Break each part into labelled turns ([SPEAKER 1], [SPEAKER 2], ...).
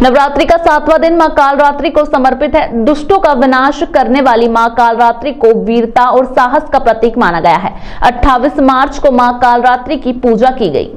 [SPEAKER 1] नवरात्रि का 7वां दिन मां कालरात्रि को समर्पित है। दुष्टों का विनाश करने वाली मां कालरात्रि को वीरता और साहस का प्रतीक माना गया है। 28 मार्च को मां कालरात्रि की पूजा की गई।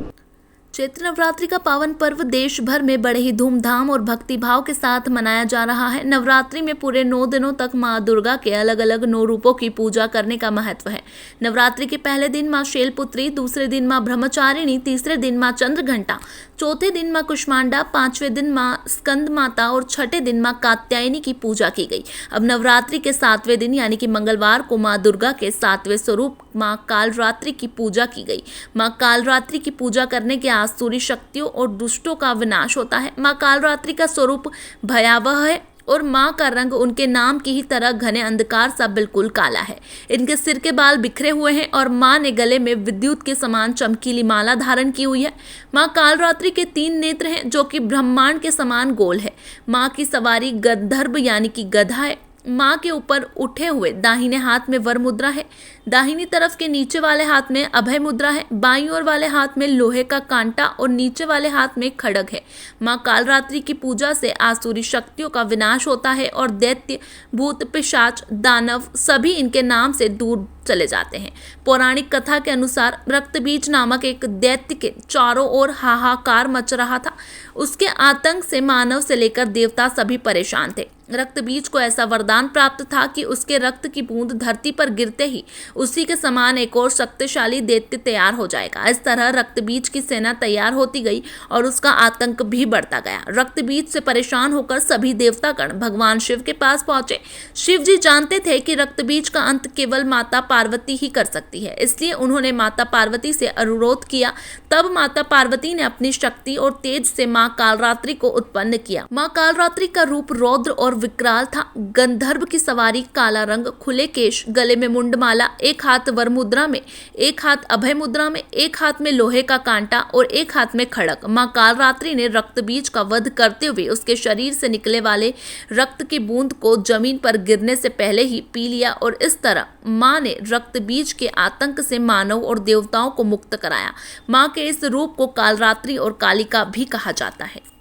[SPEAKER 2] चैत्र नवरात्रि का पावन पर्व देश भर में बड़े ही धूमधाम और भक्ति भाव के साथ मनाया जा रहा है। नवरात्रि में पूरे 9 दिनों तक मां दुर्गा के अलग अलग 9 रूपों की पूजा करने का महत्व है। नवरात्रि के पहले दिन मां शैलपुत्री, दूसरे दिन मां ब्रह्मचारिणी, तीसरे दिन मां चंद्रघंटा, चौथे दिन मां कुष्मांडा, 5वें दिन मां स्कंद माता और छठे दिन मां कात्यायनी की पूजा की गई। अब नवरात्रि के 7वें दिन यानी कि मंगलवार को मां दुर्गा के 7वें स्वरूप मां कालरात्रि की पूजा की गई। मां कालरात्रि की पूजा करने के आसुरी शक्तियों और दुष्टों का विनाश होता है। मां कालरात्रि का स्वरूप भयावह है और मां का रंग उनके नाम की ही तरह घने अंधकार सा बिल्कुल काला है। इनके सिर के बाल बिखरे हुए हैं और मां ने गले में विद्युत के समान चमकीली माला धारण की हुई है। मां कालरात्रि के 3 नेत्र हैं जो कि ब्रह्मांड के समान गोल है। मां की सवारी गंधर्व यानी कि गधा है। मां के ऊपर उठे हुए दाहिने हाथ में वर मुद्रा है, दाहिनी तरफ के नीचे वाले हाथ में अभय मुद्रा है, बाईं ओर वाले हाथ में लोहे का कांटा और नीचे वाले हाथ में खड्ग है। मां कालरात्रि की पूजा से आसुरी शक्तियों का विनाश होता है और दैत्य, भूत, पिशाच, दानव सभी इनके नाम से दूर चले जाते हैं। पौराणिक कथा के अनुसार रक्तबीज नामक एक दैत्य के चारों ओर हाहाकार मच रहा था। उसके आतंक से मानव से लेकर देवता सभी परेशान थे। रक्तबीज को ऐसा वरदान प्राप्त था कि उसके रक्त की बूंद धरती पर गिरते ही उसी के समान एक और शक्तिशाली दैत्य तैयार हो जाएगा। इस तरह रक्तबीज की सेना तैयार होती गई और उसका आतंक भी बढ़ता गया। रक्तबीज से परेशान होकर सभी देवतागण भगवान शिव के पास पहुंचे। शिव जी जानते थे कि रक्तबीज का अंत केवल माता पार्वती ही कर सकती है, इसलिए उन्होंने माता पार्वती से अनुरोध किया। तब माता पार्वती ने अपनी शक्ति और तेज से मां कालरात्रि को उत्पन्न किया। मां कालरात्रि का रूप रौद्र और विकराल था। गंधर्व की सवारी, काला रंग, खुले केश, गले में मुंडमाला, एक हाथ वर मुद्रा में, एक हाथ अभय मुद्रा में, एक हाथ में लोहे का कांटा और एक हाथ में खड्ग। मां कालरात्रि ने रक्तबीज का वध करते हुए उसके शरीर से निकले वाले रक्त की बूंद को जमीन पर गिरने से पहले ही पी लिया और इस तरह मां ने रक्तबीज के आतंक से मानव और देवताओं को मुक्त कराया। मां के इस रूप को कालरात्रि और कालिका भी कहा जाता है।